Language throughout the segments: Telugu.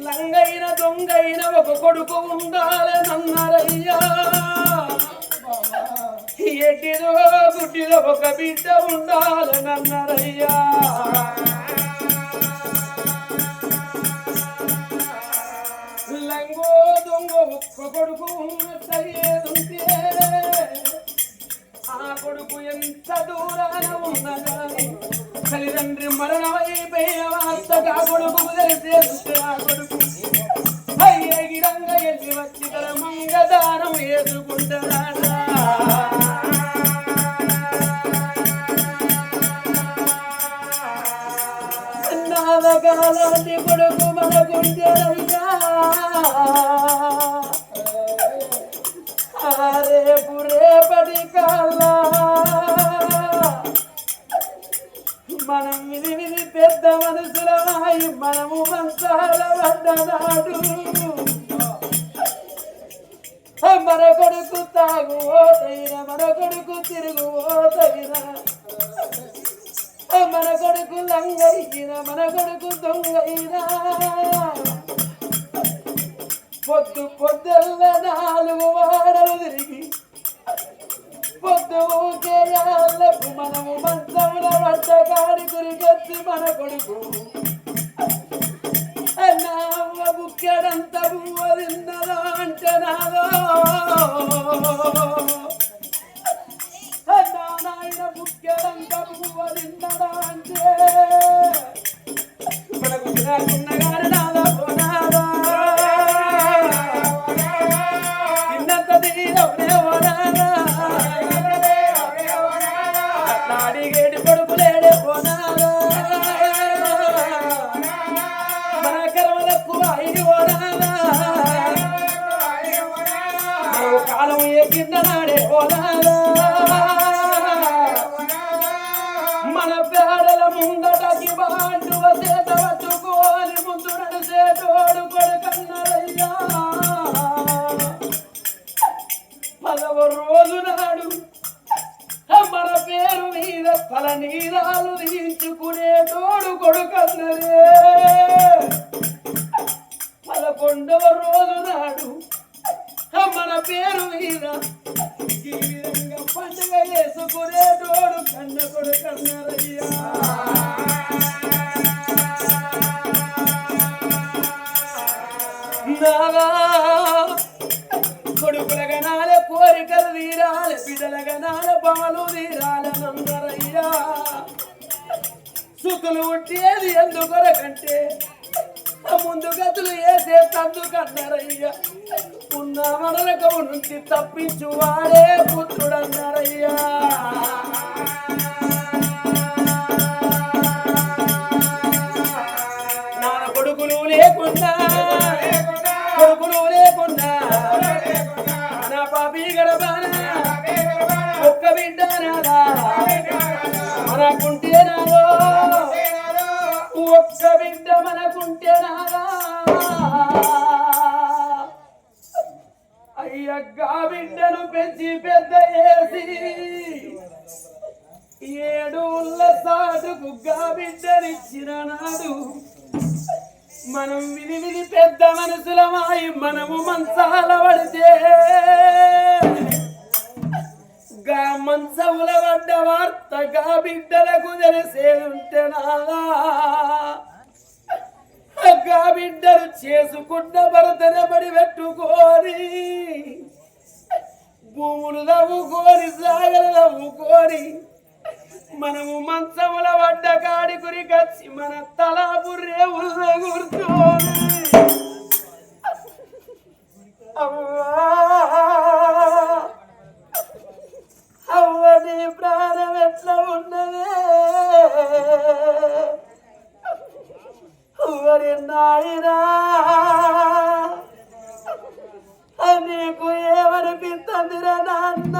లంగైన దొంగైన ఒక కొడుకు ఉండాలనన్నారయ్యా. ఎడ్డిలో గుడ్డిలో ఒక బిడ్డ ఉండాలనన్నారయ్యా. లంగో దొంగ ఒక్క కొడుకు ఉన్నట్లయేదుంటే ఆ కొడుకు ఎంత దూరాన ఉన్నగాని తల్లిదండ్రి మరణమైపోయిన వార్తగా కొడుకు తెలిసేస్తే ఆ కొడుకు అయ్యేగిరంగా ఎల్లి వచ్చి క్రమంగ దానం వేసుకుంటాడా. నాదగాలాంటి కొడుకు మనకుంటారయ్యా. రేపు రేపటి కాల్లా మనం విధి పెద్ద మనసులమాయి మనము మంచాల పడ్డనాడు మన కొడుకు తాగు ఓతైనా మన కొడుకు తిరుగు ఓతైనా మన కొడుకు లంగైనా మన కొడుకు దొంగైనా పొద్దు పొద్దుల్ల 4 వాడలు తిరిగి పొద్దు ఊకేయాలకు మనము మంచముల పడ్డ కాడి గురికొచ్చి మన కొడుకు నావ్వ బుక్కెడంత పువ్వ తిన్నదా అంటే నాదో నాయన బుక్కెడంత పువ్వ తిన్నదా అంటే మనకు తినకున్నగానే నాదా పోనాదా తిన్నంత తీరవనే పోనాదా అడిగేటి కొడుకులేడే పోనాదా మన కర్మలకు ఐదు పోనాదా కాలం ఏ కింద నాడే పోనాదా మన పేడల ముందటకి బాండువ చేత పట్టుకోని ముందు నడిచేటోడు కొడుకన్నారయ్యా. 10వ రోజు నాడు మన పేరు మీద ఫలనీరాలు తీర్చుకునేటోడు కొడుకన్నదే. 11వ రోజు నాడు మన పేరు మీద ఈ విధంగా పండుగ చేసుకునేటోడు కన్న కొడుకన్నారయ్యా. కొడుకుల గనాలే కోరికలు తీరాలి బిడ్డల గనాల బొమ్మలు తీరాలనందరయ్యా. సుఖులు ఉట్టేది ఎందుకొరకంటే ముందు గతులు వేసే తందుకన్నారయ్యా. ఉన్న మనరకము నుంచి తప్పించు వాడే పుత్రుడన్నారయ్యా. నాన్న కొడుకులు లేకుండా నా పాపి గడపాన ఒక్క బిడ్డ నాదా మనకుంటే నాదో ఒక్క బిడ్డ మనకుంటే నాదా. అయ్యగ్గా బిడ్డను పెంచి పెద్ద చేసి 7 ఊళ్ళ సాటుకు గా బిడ్డనిచ్చిన నాడు మనం విధి పెద్ద మనసులమాయి మనము మంచాల పడితే గా మంచముల పడ్డ వార్త గా బిడ్డలకు తెలిసేదుంటే నాదా గా బిడ్డలు చేసుకున్న భరతన పడి పెట్టుకోని భూములు తవ్వుకోని సాగలు తవ్వుకోని మనము మంచముల పడ్డ కాడి గురికొచ్చి మన తలా బుర్రే ఉల్ల కూర్చోని అవ్వని ప్రాణం ఎట్లా ఉన్నదే అవ్వరి నాయనా నీకు ఏమనిపిస్తుందిరా నాన్న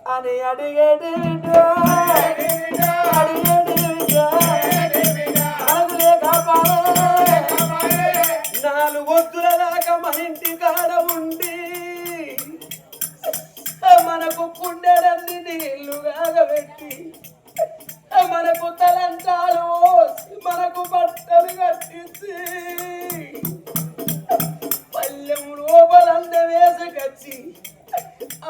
అని అడిగేది నాలుగు వద్దుల దాకా మన ఇంటి కాడ ఉండి మనకు కుండెడన్ని నీళ్లు కాగబెట్టి మనకు తలంటాలు మనకు బట్టలు కట్టించి పల్లెం లోపలంద వేసుకొచ్చి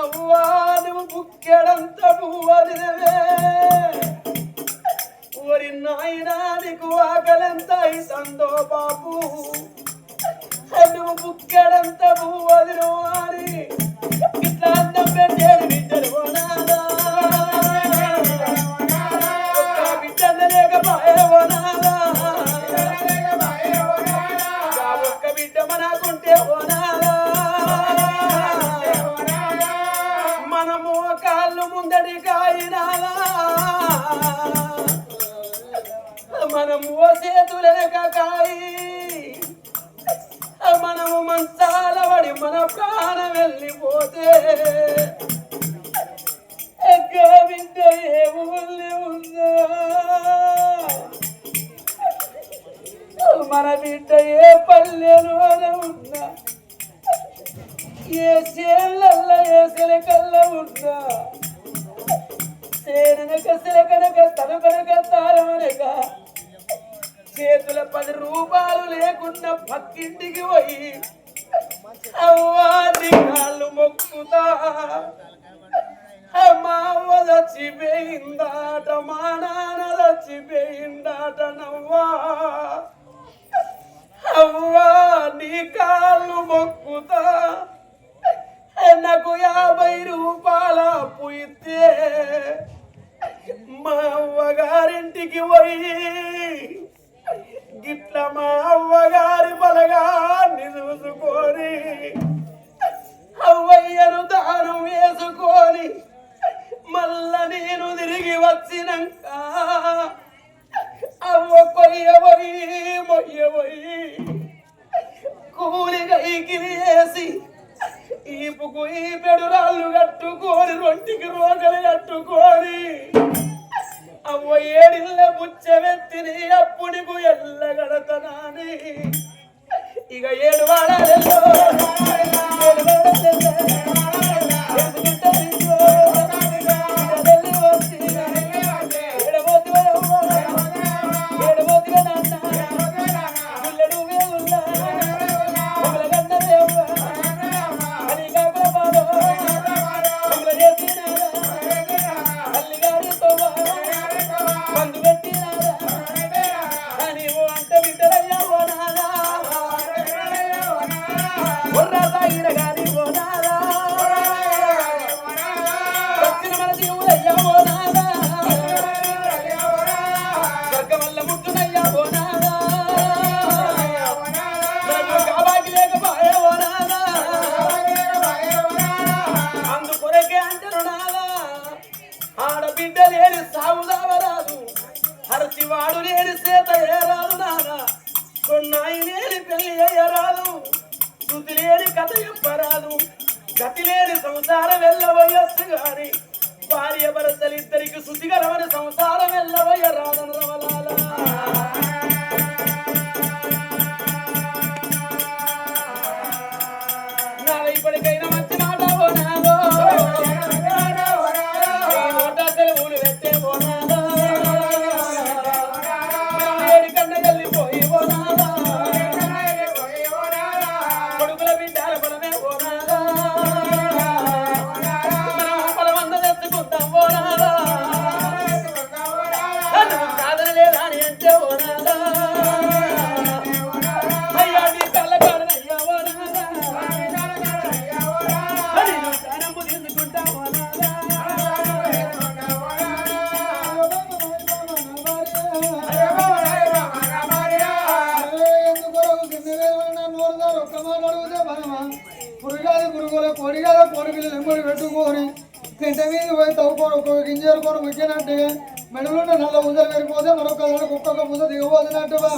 అవ్వా నువ్వు బుక్కెడంత పువ్వదినవే ఒరి నాయనా నీకు ఆకలంత ఇసందో బాబు నువ్వు బుక్కెడంత పువ్వదినో అని ఇట్లా అందం పెట్టేది బిడ్డలు ఓనాదా ఒక్క బిడ్డలు లేకపాయే ఓనాదా ఒక్క బిడ్డ మనకుంటే ఓనాదా మనము కాళ్ళు ముందడి కాయినాదా మనము చేతులనక కాయి మనము మంచాల పడి మన ప్రాణం వెళ్ళిపోతే బిడ్డ ఏ ఊళ్ళో ఉందా మన బిడ్డ ఏ పల్లెలోన ఉందా ఏ చేళ్ళల్లో ఏ సిలకల్లో ఉందా సేననక సిలకనక తనకనక తాళమనక చేతుల 10 రూపాయలు లేకుండా పక్కింటికి పోయి అవ్వాది కాళ్ళు మొక్కుతా మా అవ్వ చచ్చిపోయిందాట మా నాన్న చచ్చిపోయిందాట నవ్వా అవ్వా నీ కాళ్ళు మొక్కుతా నాకు 50 రూపాయల అప్పు ఇస్తే మా అవ్వగారింటికి పోయి గిట్ల మా అవ్వగారి బలగాన్ని చూసుకొని అవ్వయ్యను దానం వేసుకొని మళ్ళా నేను తిరిగి వచ్చినాక అవ్వ మొయ్యబోయి కూలి కైకిలి వేసి ఈపుకు ఈ పెడురాళ్ళు కట్టుకొని రొంటికి రోగలు కట్టుకొని అవ్వ ఏడిళ్ళ బుచ్చవెత్తిని అప్పుడికు ఎల్లగడతనాని ఇక 7 వాడాలలో హరసివాడు లేని సేత ఏరాదు నానా కొన్నాయి లేని పెళ్లి అయ్యరాదు శృతి లేని కథ చెప్పరాదు గతి లేని సంసారం వెళ్ళవయ్యస్సు గాని భార్య భర్తలిద్దరికి శృతిగరమని సంసారం వెళ్ళవయ్య రాదన రమలాల నాలో ఇప్పటికైనా మంచి మాట పోనాదో సెలవులు పెట్టే పోనాదో కొడుకుల బిడ్డాల బలమే పోనాదా బలవంద తెచ్చుకుంటాం పోనాదా సాధన లేదా అని అంటే పోనాదా అయ్యా నీ కళ్ళకాడనయ్యా పోనాదా ప్రాణము తీసుకుంటా పోనాదా కొడిగా కొడుకులు నెమ్మడి పెట్టుకొని తింట మీద పోయి తవ్వుకొని ఒక్కొక్క గింజేరుకొని ముఖ్యనంటే మెడలుంటే నల్ల ముందర పెరిగిపోతే మరొక ఒక్కొక్క ముందు దిగబోతున్నట్టుగా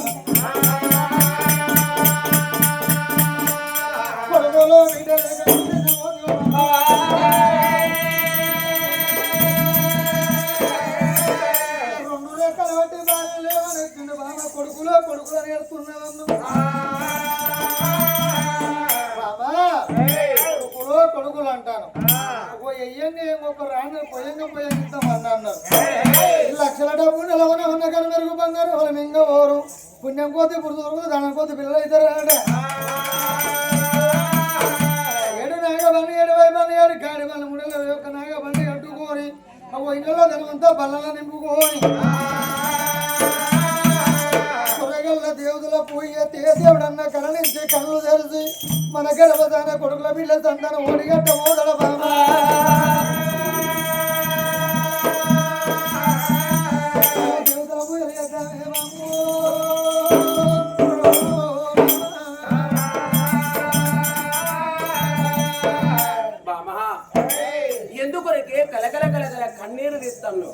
కొడుకులు కొడుకులు నేర్చుకున్నాను కొడుకులు అంటాను వెయ్యంగా ఒక రాను పోయంగా ఇస్తామన్నారు. లక్షల డబ్బు నిలవనే ఉన్న కానీ మెరుగు బంగారు వాళ్ళు మింగ ఓరు పుణ్యం కోతి పురుషులు ధనం కోతి పిల్లలు అవుతారు. ఏడు నాగబండి 70 మంది ఏడు గాడి బండి 3 నాగబండి కట్టుకొని ఇళ్ళలో ధనమంతా బల్లలా నింపుకొని కూరగల్ల దేవుదుల పోయి దేవుడన్న కరణించి కళ్ళు తెరిచి మన గడపదాన కొడుకుల పిల్ల సంతాన ఓడిగట్ట మోదల బామ దేవుదుల పోయి ఎందుకొరకే కలకల కలకల కన్నీరు తీస్తాను.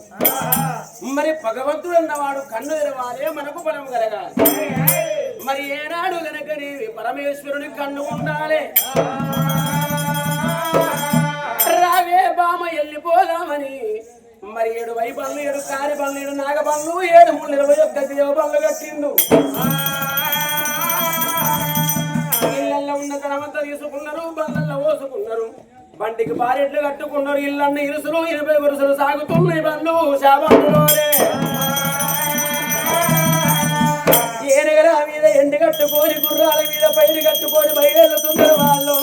మరి భగవంతుడు అన్నవాడు కన్ను తెరవాలే మనకు బలం కలగాలి. మరి ఏనాడు గనక పరమేశ్వరుని కన్ను ఉండాలి. రావే బామ వెళ్ళిపోదామని మరి 7 వైపళ్ళు 7 కారి పళ్ళు 7 నాగపళ్ళు 7 21 దేవ పళ్ళు కట్టిండు. ఇళ్ళల్లో ఉన్న తనమంతా తీసుకున్నారు, బళ్ళల్లో పోసుకున్నారు, బండికి బారెట్లు కట్టుకున్నారు. ఇళ్ళన్న ఇరుసులు 80 వరుసలు సాగుతున్నాయి బండ్లు శాబండులోనే. ఏనుగల మీద ఎండి కట్టుకొని గుర్రాల మీద పైరు కట్టుకొని బయలుతున్నారు వాళ్ళు.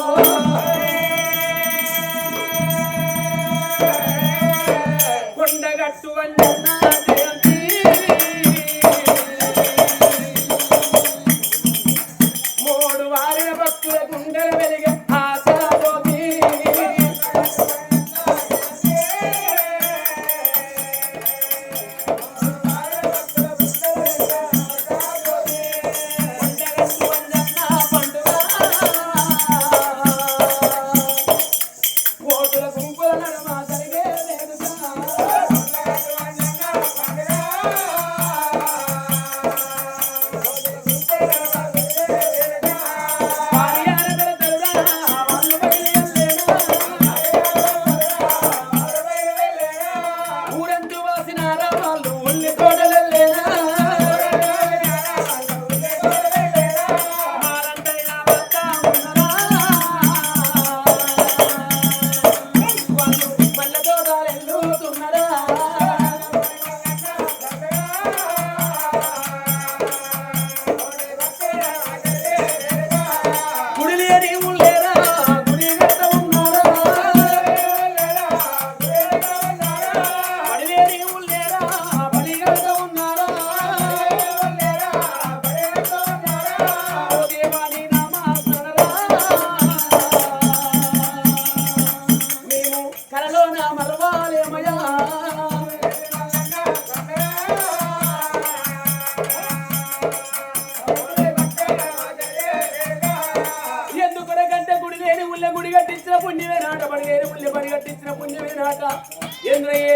కొండగట్టు వంజన్న జయంతి మూడు వారిన భక్తుల గుండెల వెలిగే ఆశలతోటి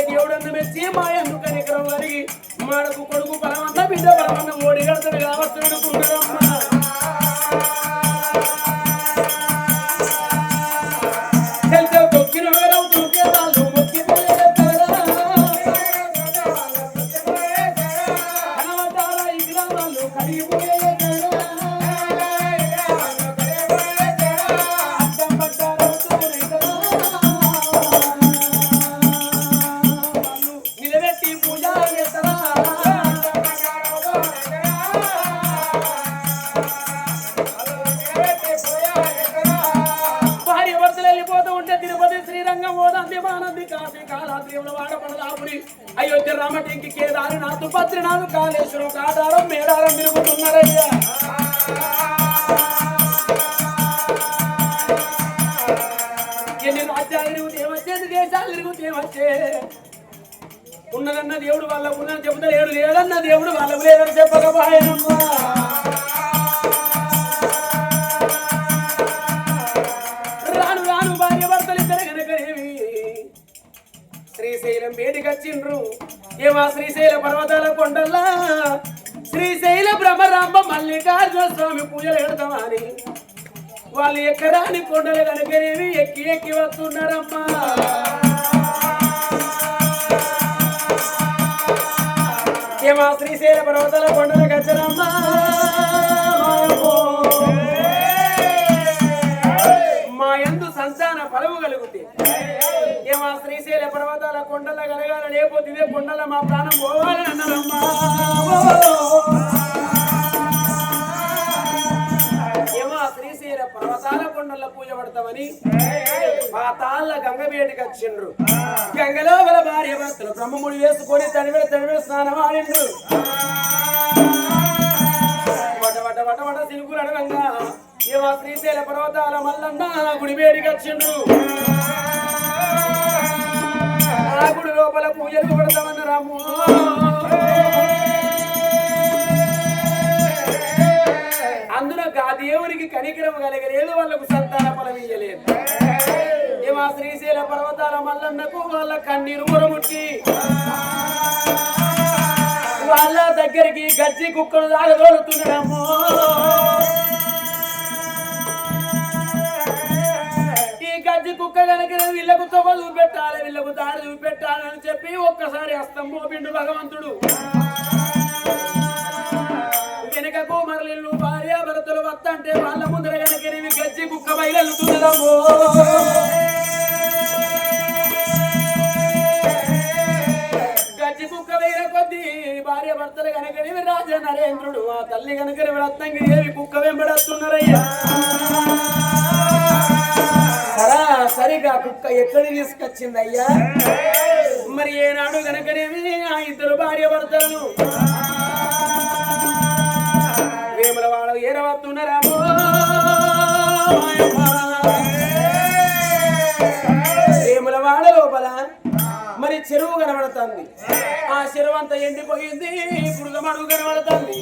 దేవుడన్న మెచ్చి మా ఎందుకు కనికరం వరిగి మనకు కొడుకు బలమన్న బిడ్డ బలమన్న ఓడి కడతాడు కావచ్చు అనుకుంటారమ్మా. తెలిసే తొక్కిన వేరే తొక్కే వాళ్ళు మొక్కిపోయే ఈ గ్రామాలు కడిగిపోయే అయోధ్య రామటింకి కేదారినాథ్ బద్రీనాథ్ కాళేశ్వరం కాదారం మేడారం తిరుగుతున్నారయ్యా. ఎన్ని రాజ్యాలు తిరుగుతేమచ్చే దేశాలు తిరుగుతేమచ్చే ఉన్నదన్న దేవుడు వాళ్ళ ఉన్నది చెబుతలేడు, లేదన్న దేవుడు వాళ్ళకు లేదని చెప్పకపోయానమ్మా. రాను రాను భార్య భర్తలు ఇద్దరు కనుకనేవి శ్రీశైలం వేడికొచ్చిండ్రు. ఏమా శ్రీశైల పర్వతాల కొండల్లా శ్రీశైల బ్రహ్మరాంబ మల్లికార్జున స్వామి పూజలు పెడతామని వాళ్ళు ఎక్కడాని కొండలు కనుకనేవి ఎక్కి ఎక్కి వస్తున్నారమ్మా. ఏమా శ్రీశైల పర్వతాల కొండలు కచ్చరమ్మా. మా యందు సంతాన ఫలము కలుగుతే ఏమా శ్రీశైల పర్వతాల కొండల కలగాల లేకపోతే ఇదే కొండల మా ప్రాణం పోవాలని అన్నారమ్మా. ఏమా శ్రీశైల పర్వతాల కొండల పూజ పడతామని మా తాళ్ళ గంగ వేడికి వచ్చిండ్రు. గంగలో గల భార్య భర్తలు బ్రహ్మముడి వేసుకొని తడివే స్నానం ఆడిండ్రు. వట వట వట సిలుకులు అడగంగా ఏమా శ్రీశైల పర్వతాల మల్లన్న గుడి వేడికి వచ్చిండ్రు. ఆ గుడి లోపల పూజలు పడతామన్నారాము. అందులో ఆ దేవునికి కనికరం కలగలేదు, వాళ్ళకు సంతాన ఫలం ఇయ్యలేదు. ఏమా శ్రీశైల పర్వతాల మల్లన్నకు వాళ్ళ కన్నీరు మురముట్టి వాళ్ళ దగ్గరికి గజ్జి కుక్కలు దాగదోడుతున్నాడమ్మో. ఈ గజ్జి కుక్క కనుక వీళ్ళకు తొమ్మ చూపెట్టాలి, వీళ్ళకు దారి చూపెట్టాలని చెప్పి ఒక్కసారి హస్తం మోపిండు భగవంతుడు. వెనుకకు మరలిల్లు భార్య భరతులు వత్త అంటే వాళ్ళ ముందర కనుక గజ్జి కుక్క బయలుతున్నదమ్మో. గజ్జి కుక్క వేల కొద్ది భార్య భర్తలు కనుకని రాజ నరేంద్రుడు ఆ తల్లి కనుకని రత్నంగిరి దేవి కుక్క వెంబడస్తున్నారయ్యా. సరిగా కుక్క ఎక్కడికి తీసుకొచ్చిందయ్యా? మరి ఏనాడు కనుకనేమి ఆ ఇద్దరు భార్య భర్తలను వేములవాడ ఏరవస్తున్నారామో. వేములవాడ లోపల మరి చెరువు కనబడుతుంది. ఆ చెరువు అంతా ఎండిపోయింది, బురద మడుగు కనబడుతుంది.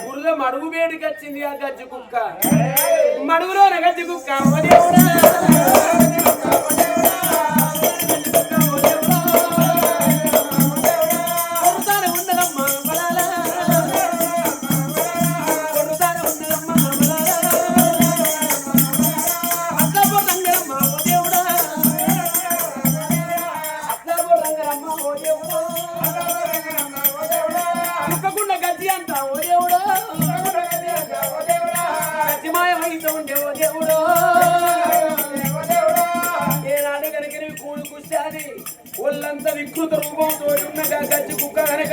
బురద మడుగు వేడికి వచ్చింది ఆ గజ్జి కుక్క. మడుగులోన గజ్జి కుక్క గజ్జి అంట ఓ దేవుడా, గజ్జి మాయమైతే ఉండే ఓ దేవుడా. ఏనాడు కనుక కూడు కుశాది ఒళ్ళంతా వికృత రూపంతో ఉన్న గజ్జి కుక్క కనుక